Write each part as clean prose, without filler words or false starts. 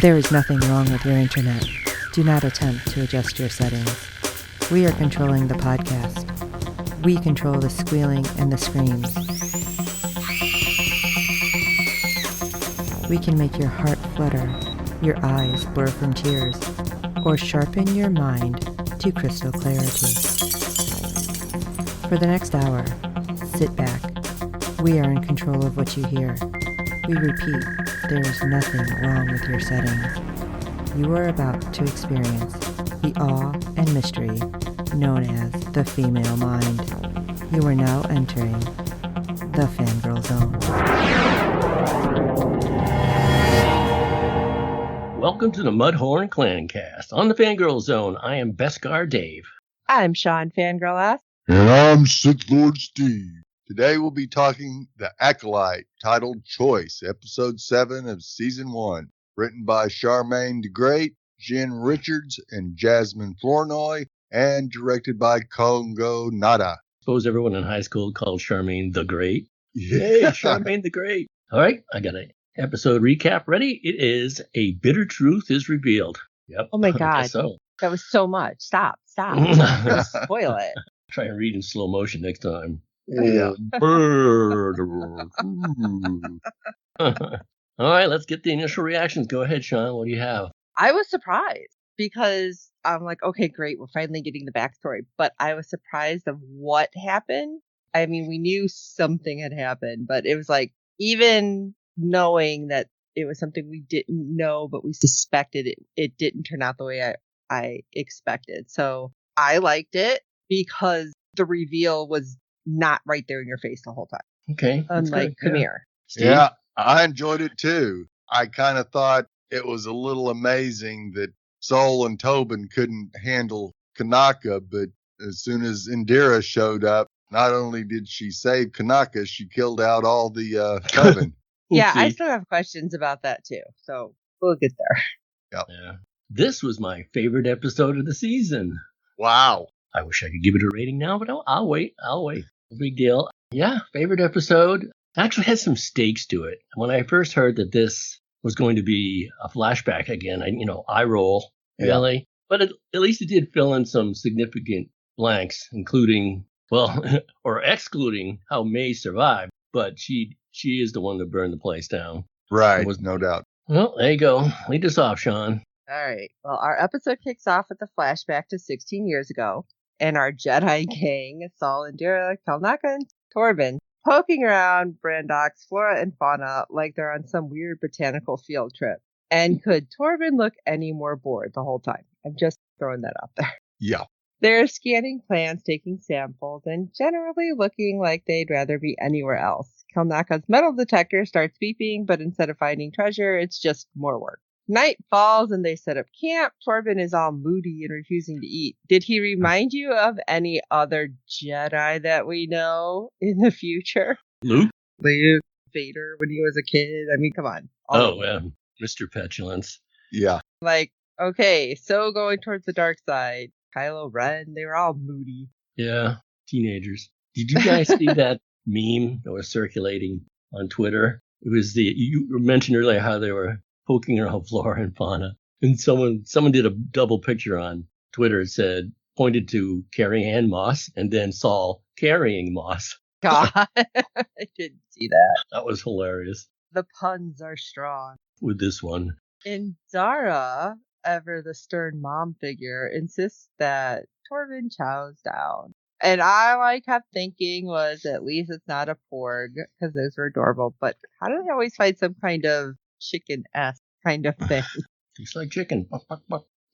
There is nothing wrong with your internet. Do not attempt to adjust your settings. We are controlling the podcast. We control the squealing and the screams. We can make your heart flutter, your eyes blur from tears, or sharpen your mind to crystal clarity. For the next hour, sit back. We are in control of what you hear. We repeat, there is nothing wrong with your settings. You are about to experience the awe and mystery known as the female mind. You are now entering the Fangirl Zone. Welcome to the Mudhorn Clan Cast. On the Fangirl Zone, I am Beskar Dave. I'm Shawn Fangirl. And I'm Sith Lord Steve. Today we'll be talking The Acolyte, titled Choice, Episode 7 of Season 1. Written by Charmaine the Great, Jen Richards, and Jasmine Flournoy, and directed by Kongo Nada. Suppose everyone in high school called Charmaine the Great. Yeah. Hey, Charmaine the Great. All right, I got an episode recap ready. It is A Bitter Truth is Revealed. Yep. Oh my God. So. That was so much. Stop. You're gonna spoil it. Try and read in slow motion next time. Yeah. All right, let's get the initial reactions. Go ahead, Shawn. What do you have? I was surprised because I'm like, okay, great. We're finally getting the backstory. But I was surprised of what happened. I mean, we knew something had happened, but it was like, even knowing that it was something we didn't know, but we suspected it didn't turn out the way I expected. So I liked it because the reveal was not right there in your face the whole time. Okay. Unlike Khmer. Yeah, I enjoyed it too. I kind of thought it was a little amazing that Sol and Tobin couldn't handle Kanaka, but as soon as Indira showed up, not only did she save Kanaka, she killed out all the coven. Yeah, I still have questions about that too. So we'll get there. Yep. Yeah. This was my favorite episode of the season. Wow. I wish I could give it a rating now, but I'll wait. No big deal. Yeah, favorite episode. Actually had some stakes to it. When I first heard that this was going to be a flashback again, I roll, really. Yeah. But at least it did fill in some significant blanks, including, or excluding how May survived. But she is the one that burned the place down. Right, no doubt. Well, there you go. Lead us off, Shawn. All right. Well, our episode kicks off with the flashback to 16 years ago. And our Jedi gang, Sol, Indira, Kalnaka, and Torvin, poking around Brandok's flora and fauna like they're on some weird botanical field trip. And could Torvin look any more bored the whole time? I'm just throwing that out there. Yeah. They're scanning plants, taking samples, and generally looking like they'd rather be anywhere else. Kalnaka's metal detector starts beeping, but instead of finding treasure, it's just more work. Night falls and they set up camp. Torvin is all moody and refusing to eat. Did he remind you of any other Jedi that we know in the future? Luke, Vader when he was a kid. I mean, come on. Mr. Petulance. Yeah. Like, okay, so going towards the dark side. Kylo Ren, they were all moody. Yeah, teenagers. Did you guys see that meme that was circulating on Twitter? It was you mentioned earlier how they were poking around flora and fauna. And someone did a double picture on Twitter. It pointed to Carrie Ann Moss and then Sol carrying Moss. God, I didn't see that. That was hilarious. The puns are strong. With this one. And Zara, ever the stern mom figure, insists that Torvin chows down. And all I kept thinking was, at least it's not a porg, because those were adorable. But how do they always find some kind of chicken-esque kind of thing? Tastes like chicken.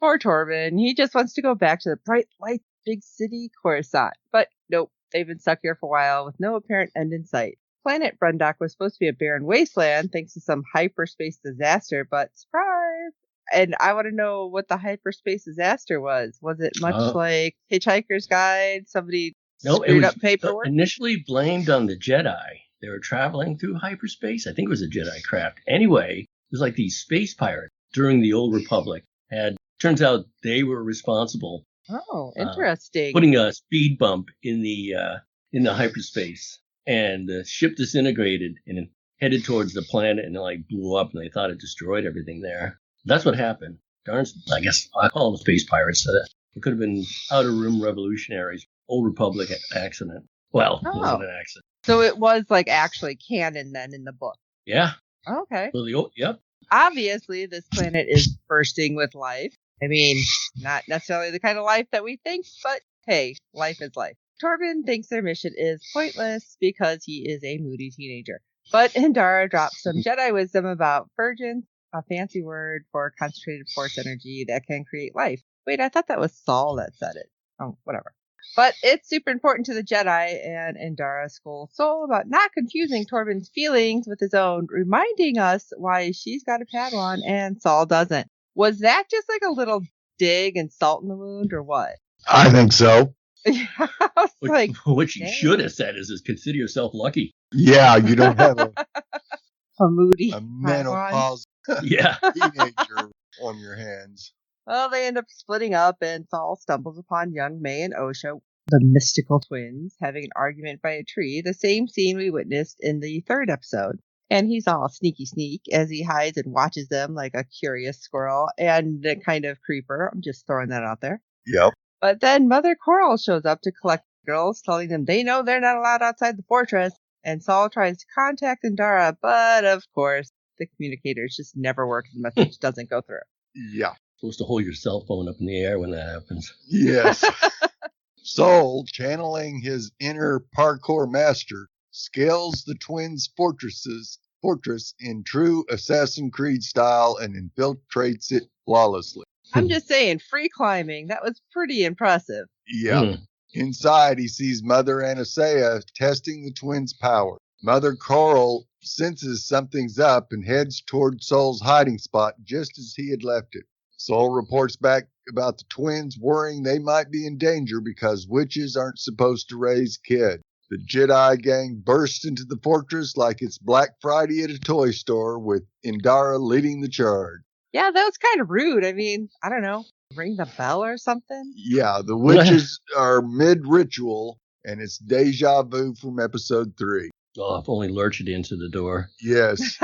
Poor Torvin. He just wants to go back to the bright light big city Coruscant. But nope, they've been stuck here for a while with no apparent end in sight. Planet Brundok was supposed to be a barren wasteland thanks to some hyperspace disaster, but surprise! And I want to know what the hyperspace disaster was. Was it much like Hitchhiker's Guide? Somebody screwed up paperwork? Initially blamed on the Jedi. They were traveling through hyperspace. I think it was a Jedi craft. Anyway, it was like these space pirates during the Old Republic. Turns out they were responsible. Oh, interesting. Putting a speed bump in the hyperspace, and the ship disintegrated and headed towards the planet, and it blew up, and they thought it destroyed everything there. That's what happened. I guess I call them space pirates. It could have been Outer Rim revolutionaries, Old Republic accident. Well, it wasn't an accident. So it was like actually canon then in the book. Yeah. Okay. So yep. Obviously, this planet is bursting with life. I mean, not necessarily the kind of life that we think, but hey, life is life. Torben thinks their mission is pointless because he is a moody teenager. But Indara drops some Jedi wisdom about virgins, a fancy word for concentrated force energy that can create life. Wait, I thought that was Saul that said it. Oh, whatever. But it's super important to the Jedi, and Indara scolds Soul about not confusing Torben's feelings with his own, reminding us why she's got a Padawan and Saul doesn't. Was that just like a little dig and salt in the wound, or what? I think so. What you should have said is consider yourself lucky. Yeah, you don't have a moody, menopause teenager on your hands. Well, they end up splitting up, and Saul stumbles upon young May and Osha, the mystical twins, having an argument by a tree, the same scene we witnessed in the 3rd episode. And he's all sneak as he hides and watches them like a curious squirrel and a kind of creeper. I'm just throwing that out there. Yep. But then Mother Coral shows up to collect the girls, telling them they know they're not allowed outside the fortress. And Saul tries to contact Indara, but of course, the communicators just never work. The message doesn't go through. Yeah. Supposed to hold your cell phone up in the air when that happens. Yes. Soul, channeling his inner parkour master, scales the twins' fortress in true Assassin's Creed style and infiltrates it flawlessly. I'm just saying, free climbing, that was pretty impressive. Yeah. Inside, he sees Mother Anastasia testing the twins' power. Mother Coral senses something's up and heads toward Soul's hiding spot just as he had left it. Soul reports back about the twins, worrying they might be in danger because witches aren't supposed to raise kids. The Jedi gang bursts into the fortress like it's Black Friday at a toy store, with Indara leading the charge. Yeah, that was kind of rude. I mean, I don't know, ring the bell or something? Yeah, the witches are mid-ritual, and it's deja vu from episode 3. Oh, if only Lurch had answered the door. Yes.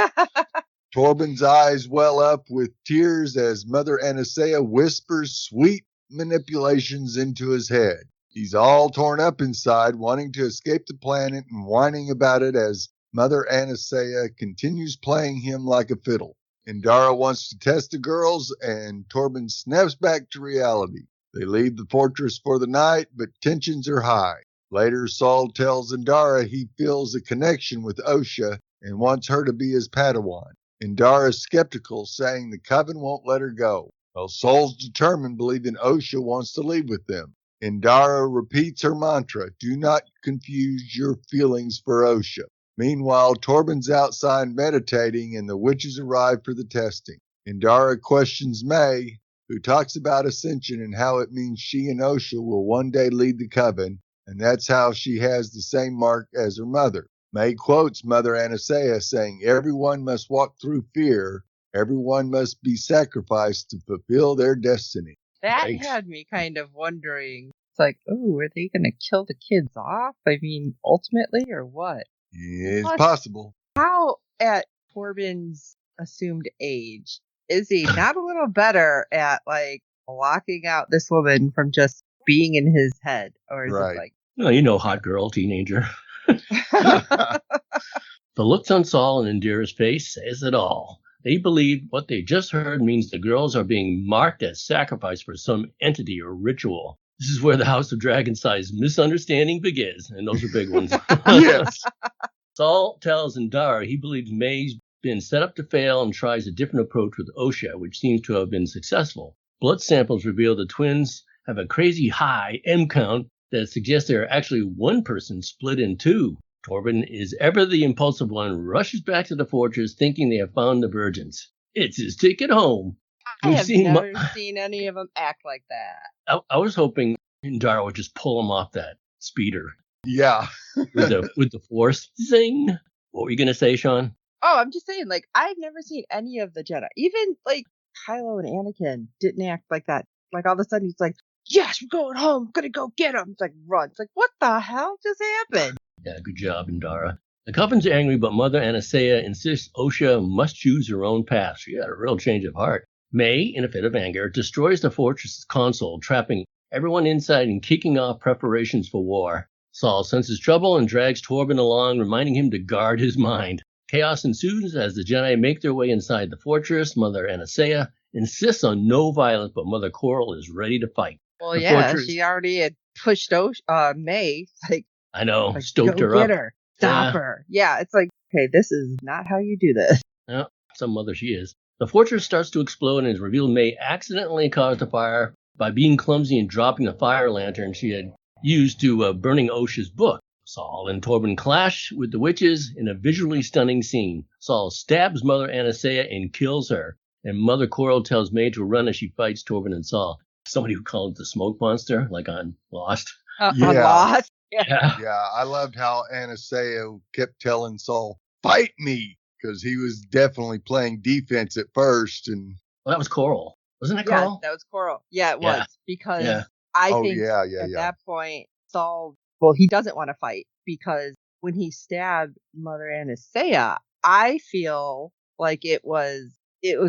Torben's eyes well up with tears as Mother Anastasia whispers sweet manipulations into his head. He's all torn up inside, wanting to escape the planet and whining about it as Mother Anastasia continues playing him like a fiddle. Indara wants to test the girls, and Torben snaps back to reality. They leave the fortress for the night, but tensions are high. Later, Saul tells Indara he feels a connection with Osha and wants her to be his Padawan. Indara is skeptical, saying the coven won't let her go. Well, Saul's determined, believing Osha wants to leave with them. Indara repeats her mantra, do not confuse your feelings for Osha. Meanwhile, Torben's outside meditating, and the witches arrive for the testing. Indara questions May, who talks about ascension and how it means she and Osha will one day lead the coven, and that's how she has the same mark as her mother. May quotes Mother Anastasia saying, everyone must walk through fear. Everyone must be sacrificed to fulfill their destiny. That had me kind of wondering. It's like, oh, are they going to kill the kids off? I mean, ultimately, or what? It's possible. How, at Torben's assumed age, is he not a little better at, like, blocking out this woman from just being in his head? Or is it like... Well, you know, hot girl, teenager. The looks on Saul and Indira's face says it all. They believe what they just heard means the girls are being marked as sacrifice for some entity or ritual. This is where the House of Dragon-size misunderstanding begins, and those are big ones. Yes. Saul tells Indara he believes May's been set up to fail and tries a different approach with Osha, which seems to have been successful. Blood samples reveal the twins have a crazy high M count that suggests they are actually one person split in two. Torben is ever the impulsive one, rushes back to the fortress thinking they have found the virgins. It's his ticket home. I have never seen any of them act like that. I was hoping Indara would just pull him off that speeder. Yeah. with the force. Zing. What were you going to say, Shawn? Oh, I'm just saying, like, I've never seen any of the Jedi. Even, like, Kylo and Anakin didn't act like that. Like, all of a sudden, he's like, yes, we're going home. I'm going to go get him. It's like, run. It's like, what the hell just happened? Yeah, good job, Indara. The Coven's angry, but Mother Anastasia insists Osha must choose her own path. She had a real change of heart. May, in a fit of anger, destroys the fortress's console, trapping everyone inside and kicking off preparations for war. Saul senses trouble and drags Torben along, reminding him to guard his mind. Chaos ensues as the Jedi make their way inside the fortress. Mother Anastasia insists on no violence, but Mother Coral is ready to fight. Well, yeah, she already had pushed May, like, I know, like, stoked go her get up. her, stop her. Yeah, it's like, okay, this is not how you do this. Yeah, some mother she is. The fortress starts to explode and is revealed May accidentally caused the fire by being clumsy and dropping the fire lantern she had used to burning Osha's book. Saul and Torben clash with the witches in a visually stunning scene. Saul stabs Mother Anastasia and kills her, and Mother Coral tells May to run as she fights Torben and Saul. Somebody who called it the smoke monster, like on Lost. On Lost? Yeah. Yeah, I loved how Anastasia kept telling Saul, fight me, because he was definitely playing defense at first. And Well, that was Coral. Wasn't that Yeah, Coral? that was Coral. Yeah, it Yeah. was. Because Yeah. I Oh, think yeah, at that point, Saul, well, he doesn't want to fight because when he stabbed Mother Anastasia, I feel like it was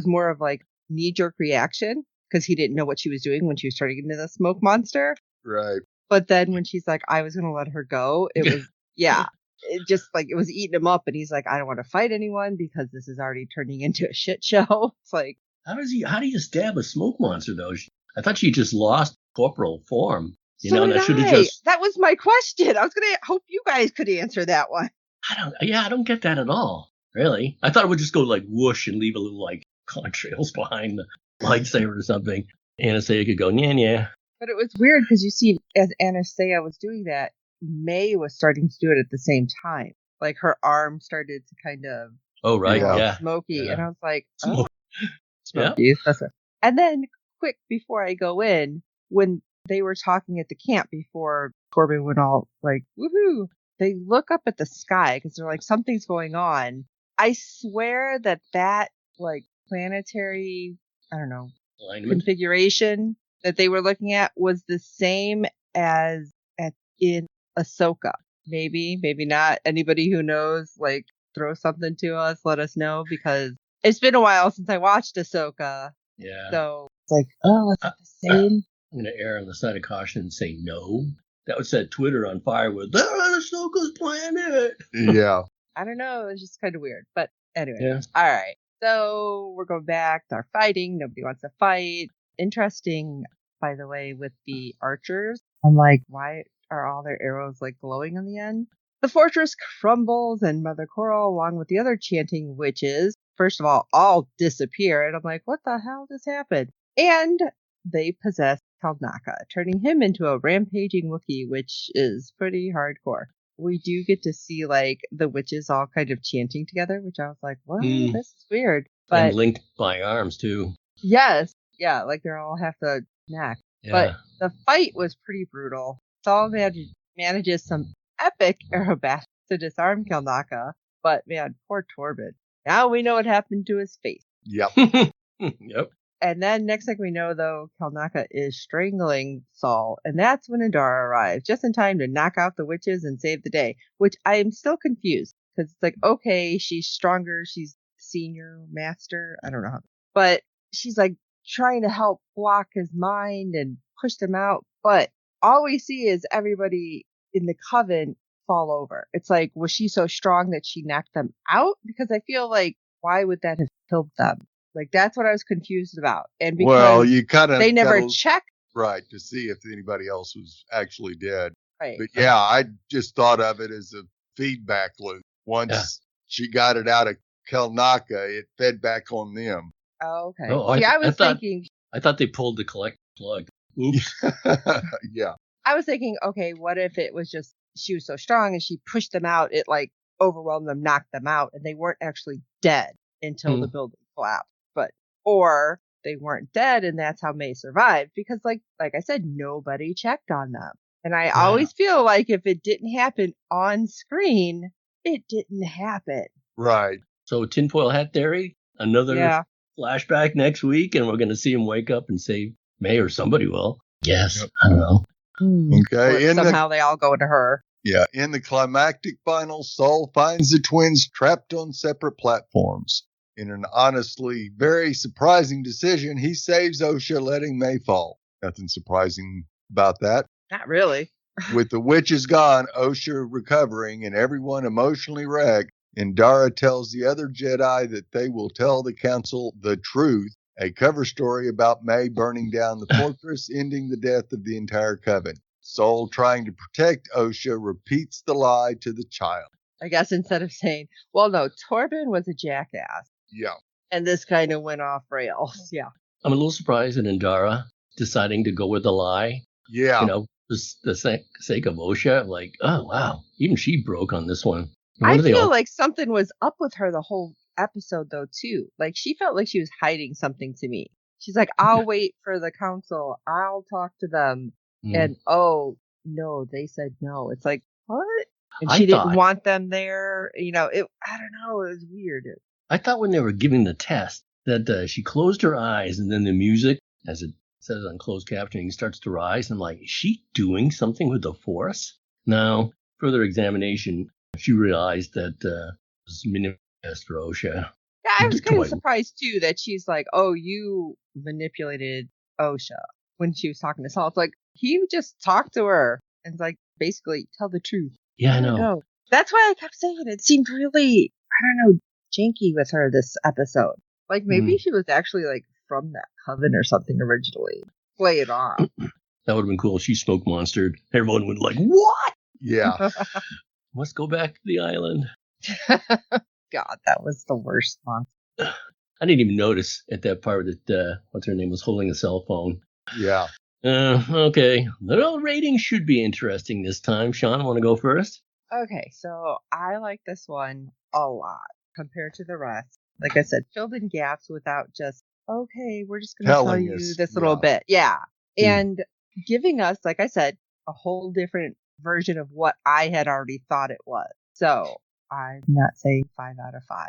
more of like knee-jerk reaction because he didn't know what she was doing when she was turning into the smoke monster. Right. But then when she's like, I was going to let her go, it was, yeah, it just like, it was eating him up. And he's like, I don't want to fight anyone because this is already turning into a shit show. It's like, How do you stab a smoke monster, though? I thought she just lost corporal form. That was my question. I was going to hope you guys could answer that one. I don't get that at all. Really? I thought it would just go like whoosh and leave a little like contrails behind the lightsaber or something. Anastasia could go, yeah. But it was weird because you see, as Anastasia was doing that, May was starting to do it at the same time. Like her arm started to kind of smoky. Yeah. And I was like, Smoky. Smoky. That's it. And then quick before I go in, when they were talking at the camp before Torben went all like, woohoo, they look up at the sky because they're like, something's going on. I swear that like planetary, I don't know, configuration that they were looking at was the same as in Ahsoka. Maybe not. Anybody who knows, like, throw something to us, let us know, because it's been a while since I watched Ahsoka. Yeah. So it's like, oh, is it the same? I'm going to err on the side of caution and say no. That would set Twitter on fire with, they're on Ahsoka's planet. Yeah. I don't know. It's just kind of weird. But anyway. Yeah. All right. So we're going back. They're fighting. Nobody wants to fight. Interesting, by the way, with the archers. I'm like, why are all their arrows like glowing on the end? The fortress crumbles and Mother Coral, along with the other chanting witches, first of all disappear. And I'm like, what the hell just happened? And they possess Kalnaka, turning him into a rampaging Wookiee, which is pretty hardcore. We do get to see like the witches all kind of chanting together, which I was like, well, this is weird. But and linked by arms too. Yes. Yeah, like they all have to neck. Yeah. But the fight was pretty brutal. Saul manages some epic aerobatics to disarm Kalnaka, but man, poor Torben. Now we know what happened to his face. Yep. Yep. And then next thing we know, though, Kalnaka is strangling Saul, and that's when Indara arrives, just in time to knock out the witches and save the day, which I am still confused, because it's like, okay, she's stronger, she's senior master, I don't know how, but she's like trying to help block his mind and push them out, but all we see is everybody in the coven fall over. It's like, was she so strong that she knocked them out? Because I feel like, why would that have killed them? Like, that's what I was confused about. And because you kind of they never checked. Right, to see if anybody else was actually dead. Right. But yeah, I just thought of it as a feedback loop. Once she got it out of Kalnaka, it fed back on them. Oh, okay. Oh, I thought they pulled the collect plug. Oops. Yeah. I was thinking, okay, what if it was just she was so strong and she pushed them out, it like overwhelmed them, knocked them out, and they weren't actually dead until the building collapsed. Or they weren't dead and that's how May survived, because like I said, nobody checked on them. And I always feel like if it didn't happen on screen, it didn't happen. Right. So tinfoil hat theory, another flashback next week, and we're going to see him wake up and save May, or somebody will. Yes. Yep. I don't know. Okay. Or somehow they all go to her. Yeah. In the climactic final, Saul finds the twins trapped on separate platforms. In an honestly very surprising decision, he saves Osha, letting May fall. Nothing surprising about that. Not really. With the witches gone, Osha recovering, and everyone emotionally wrecked, Indara tells the other Jedi that they will tell the council the truth, a cover story about May burning down the fortress, ending the death of the entire coven. Soul, trying to protect Osha, repeats the lie to the child. I guess instead of saying, well, no, Torben was a jackass. Yeah. And this kind of went off rails. Yeah. I'm a little surprised at Indara deciding to go with the lie. Yeah. You know, for the sake of Osha. Like, oh, wow. Even she broke on this one. I feel like something was up with her the whole episode, though, too. Like, she felt like she was hiding something to me. She's like, I'll wait for the council. I'll talk to them. And, oh, no, they said no. It's like, what? And she didn't want them there. You know, I don't know. It was weird. I thought when they were giving the test that she closed her eyes and then the music, as it says on closed captioning, starts to rise. I'm like, is she doing something with the Force? Now, further examination, she realized that it was manipulated for Osha. Yeah, I was kind of surprised, too, that she's like, oh, you manipulated Osha when she was talking to Saul. It's like, he just talked to her and like, basically, tell the truth. Yeah, I know. That's why I kept saying it seemed really, I don't know, janky with her this episode. Like, maybe she was actually, like, from that coven or something originally. Play it off. That would have been cool. She smoke monstered. Everyone would like, what? Yeah. Must go back to the island. God, that was the worst one. I didn't even notice at that part that, what's her name, was holding a cell phone. Yeah. Okay. The rating should be interesting this time. Shawn, want to go first? Okay, so I like this one a lot compared to the rest. Like I said, filled in gaps without just, okay, we're just going to tell you this little bit. Yeah. And giving us, like I said, a whole different version of what I had already thought it was. So I'm not saying 5 out of 5,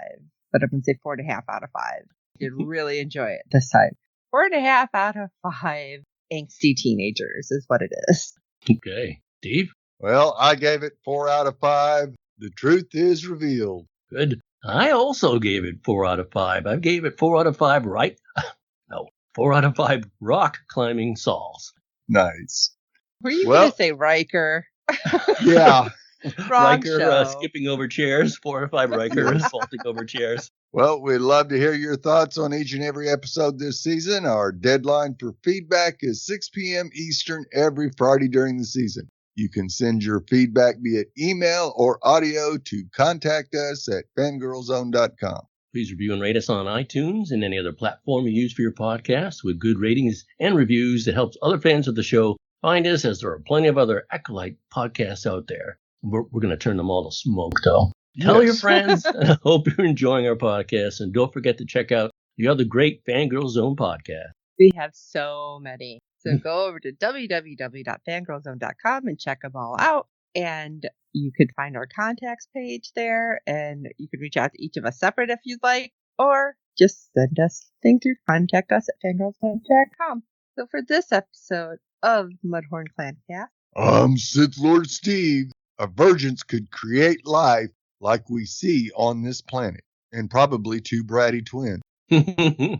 but I'm going to say 4.5 out of 5. Did really enjoy it this time. 4.5 out of 5 angsty teenagers is what it is. Okay. Steve? Well, I gave it 4 out of 5. The truth is revealed. Good. I also gave it 4 out of 5. I gave it 4 out of 5 No, 4 out of 5 rock climbing Sauls. Nice. Were you going to say Riker? Yeah. Riker skipping over chairs. 4 out of 5 Riker vaulting over chairs. Well, we'd love to hear your thoughts on each and every episode this season. Our deadline for feedback is 6 p.m. Eastern every Friday during the season. You can send your feedback via email or audio to contact us at fangirlzone.com. Please review and rate us on iTunes and any other platform you use for your podcast with good ratings and reviews that helps other fans of the show find us, as there are plenty of other Acolyte podcasts out there. We're going to turn them all to smoke, though. Tell your friends. I hope you're enjoying our podcast. And don't forget to check out the other great Fangirl Zone podcast. We have so many. So go over to www.fangirlzone.com and check them all out. And you could find our contacts page there. And you could reach out to each of us separate if you'd like. Or just send us a thing through contact us at fangirlzone.com. So for this episode of Mudhorn Clancast, I'm Sith Lord Steve. A virgins could create life like we see on this planet. And probably 2 bratty twins. Seen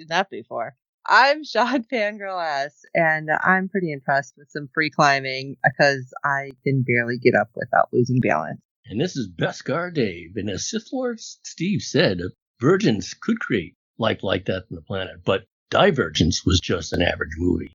that before. I'm Shawn Fangirl S, and I'm pretty impressed with some free climbing because I can barely get up without losing balance. And this is Beskar Dave. And as Sith Lord Steve said, virgins could create life like that on the planet, but Divergence was just an average movie.